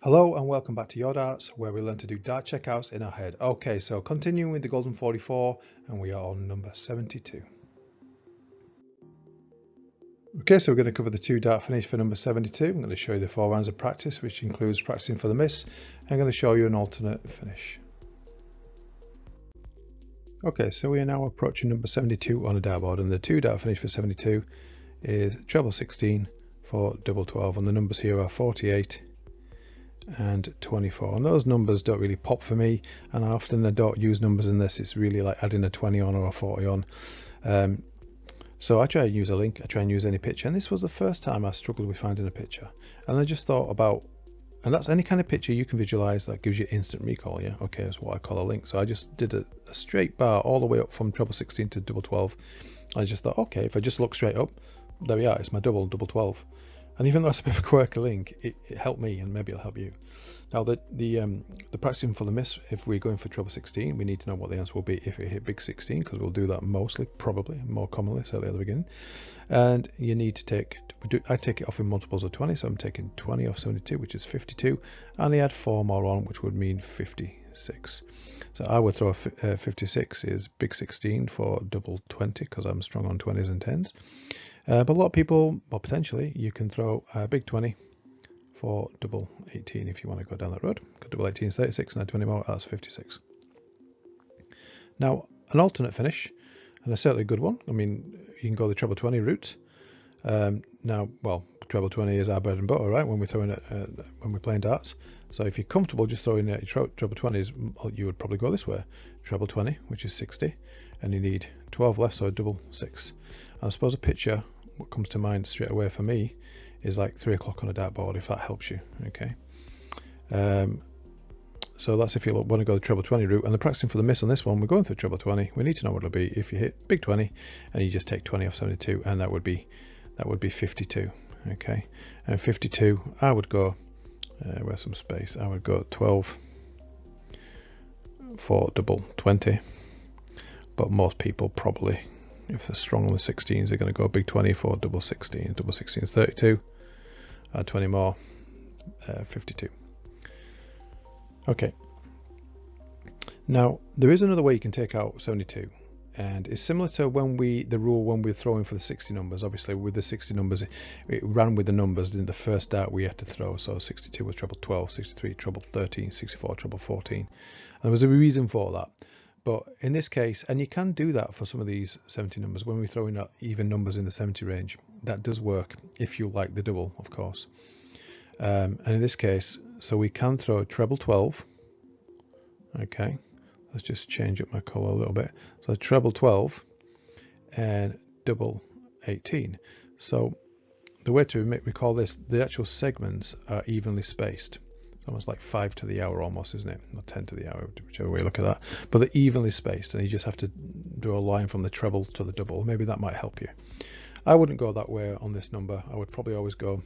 Hello and welcome back to Your Darts, where we learn to do dart checkouts in our head. Okay, so continuing with the Golden 44, and we are on number 72. Okay, so we're going to cover the 2-dart finish for number 72. I'm going to show you the 4 rounds of practice, which includes practicing for the miss. I'm going to show you an alternate finish. Okay, so we are now approaching number 72 on a dartboard, and the 2-dart finish for 72 is treble 16 for double 12, and the numbers here are 48 and 24, and those numbers don't really pop for me, and I don't use numbers in this. It's really like adding a 20 on or a 40 on. So I try and use a link, I try and use any picture, and this was the first time I struggled with finding a picture, and I just thought about, and that's any kind of picture you can visualize that gives you instant recall. Yeah, okay, that's what I call a link. So I just did a straight bar all the way up from treble 16 to double 12. I just thought, okay, if I just look straight up, there we are, it's my double 12. And even though it's a bit of a quirky link, it helped me, and maybe it'll help you. Now the practicing for the miss, if we're going for treble 16, we need to know what the answer will be if we hit big 16, because we'll do that mostly, probably, more commonly, certainly at the beginning. And you need to take, I take it off in multiples of 20, so I'm taking 20 off 72, which is 52, and I add 4 more on, which would mean 56. So I would throw 56 is big 16 for double 20, because I'm strong on 20s and 10s. But a lot of people, well, potentially, you can throw a big 20 for double 18 if you want to go down that road. Double 18 is 36, and add 20 more, that's 56. Now, an alternate finish, and a certainly good one. I mean, you can go the treble 20 route. Now, well, treble 20 is our bread and butter, right? When we're throwing it, when we're playing darts. So if you're comfortable just throwing your treble 20s, you would probably go this way: treble 20, which is 60, and you need 12 left, so a double 6. And I suppose a picture, what comes to mind straight away for me, is like 3 o'clock on a dartboard, if that helps you. Okay. So that's if you want to go the treble 20 route. And the practicing for the miss on this one, we're going through treble 20. We need to know what it'll be if you hit big 20, and you just take 20 off 72, and that would be 52. Okay, and 52, I would go where's some space. I would go 12 for double 20, but most people probably, if they're strong on the 16s, they're going to go big 20 for double 16. Double 16 is 32. Add 20 more, 52. Okay. Now there is another way you can take out 72, and it's similar to the rule when we're throwing for the 60 numbers. Obviously, with the 60 numbers, it ran with the numbers in the first dart we had to throw. So 62 was treble 12, 63 treble 13, 64 treble 14. And there was a reason for that. But in this case, and you can do that for some of these 70 numbers, when we're throwing out even numbers in the 70 range, that does work if you like the double, of course. And in this case, so we can throw treble 12. Okay, let's just change up my color a little bit. So treble 12 and double 18. So the way to recall this, the actual segments are evenly spaced. It's almost like 5 to the hour almost, isn't it? Or 10 to the hour, whichever way you look at that. But they're evenly spaced, and you just have to draw a line from the treble to the double. Maybe that might help you. I wouldn't go that way on this number. I would probably always go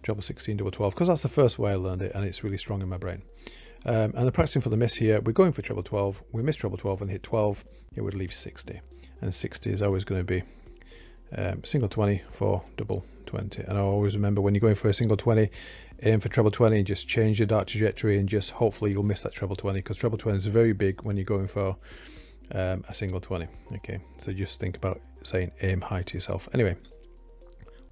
treble 16, double 12, because that's the first way I learned it, and it's really strong in my brain. And the practicing for the miss here, we're going for treble 12. We miss treble 12 and hit 12, it would leave 60. And 60 is always going to be single 20 for double 20. And I always remember, when you're going for a single 20, aim for treble 20 and just change your dart trajectory, and just hopefully you'll miss that treble 20, because treble 20 is very big when you're going for a single 20. Okay, so just think about saying aim high to yourself. Anyway,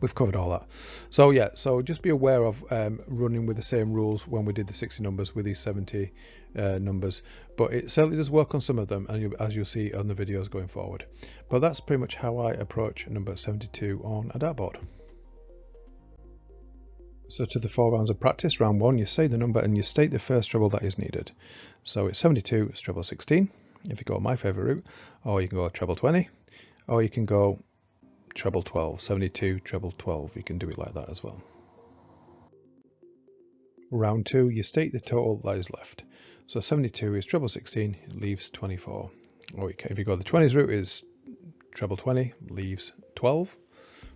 we've covered all that. So yeah, so just be aware of running with the same rules when we did the 60 numbers with these 70 numbers, but it certainly does work on some of them, and as you'll see on the videos going forward. But that's pretty much how I approach number 72 on a dartboard. So to the 4 rounds of practice, round 1, you say the number and you state the first treble that is needed. So it's 72, it's treble 16, if you go my favourite route, or you can go treble 20, or you can go treble 12, 72 treble 12, you can do it like that as well. Round 2, you state the total that is left. So 72 is treble 16, it leaves 24. Or if you go the 20s route, is treble 20, leaves 12,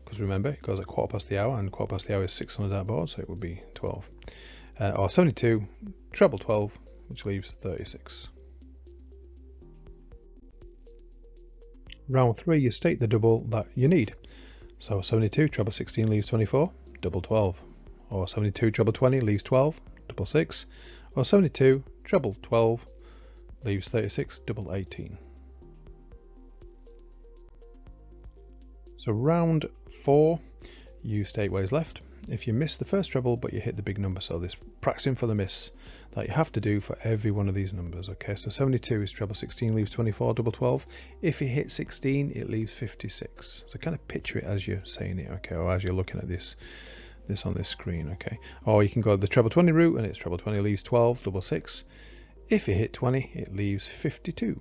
because remember, it goes at quarter past the hour, and quarter past the hour is 6 on the dartboard, so it would be 12. Or 72 treble 12, which leaves 36. Round 3, you state the double that you need. So 72 treble 16 leaves 24, double 12. Or 72 treble 20 leaves 12, double 6, or 72 treble 12 leaves 36 double 18. So round 4, you stay 8 ways left. If you miss the first treble but you hit the big number, so this practicing for the miss that you have to do for every one of these numbers. Okay, so 72 is treble 16 leaves 24 double 12. If you hit 16 it leaves 56. So kind of picture it as you're saying it, okay, or as you're looking at this on this screen, okay. Or you can go the treble 20 route and it's treble 20 leaves 12 double 6. If you hit 20 it leaves 52.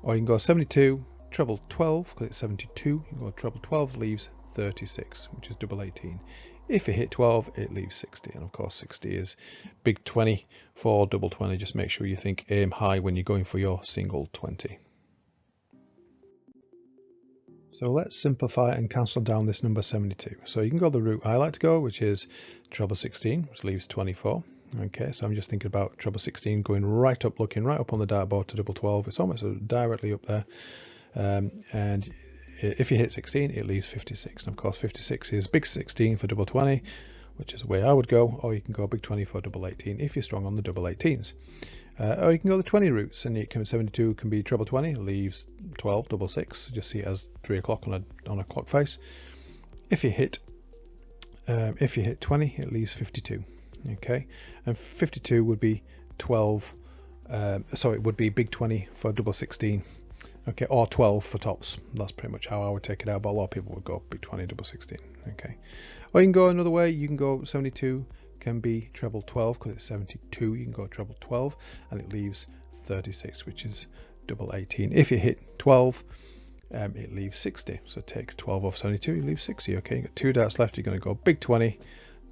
Or you can go 72 treble 12 because it's 72. You can go treble 12 leaves 36, which is double 18. If you hit 12 it leaves 60, and of course 60 is big 20 for double 20. Just make sure you think aim high when you're going for your single 20. So let's simplify and cancel down this number 72. So you can go the route I like to go, which is treble 16, which leaves 24. Okay, so I'm just thinking about treble 16 going right up, looking right up on the dartboard to double 12. It's almost directly up there. And if you hit 16 it leaves 56, and of course 56 is big 16 for double 20, which is the way I would go, or you can go big 20 for double 18 if you're strong on the double 18s. Or you can go the 20 routes, and 72 can be treble 20 leaves 12 double 6. Just see it as 3 o'clock on a clock face. If you hit 20 it leaves 52. Okay, and 52 would be 12, so it would be big 20 for double 16. Okay, or 12 for tops. That's pretty much how I would take it out, but a lot of people would go big 20 double 16. Okay, or you can go another way. You can go 72 can be treble 12 because it's 72. You can go treble 12 and it leaves 36, which is double 18. If you hit 12 it leaves 60, so take 12 off 72, you leave 60. Okay, you got 2 darts left. You're going to go big 20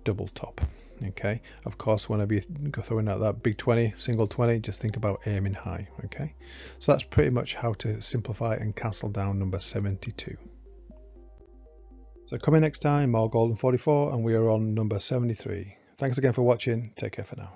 double top. Okay, of course whenever you go throwing out that big 20 single 20, just think about aiming high. Okay, so that's pretty much how to simplify and cancel down number 72. So come in next time, more Golden 44, and we are on number 73. Thanks again for watching. Take care for now.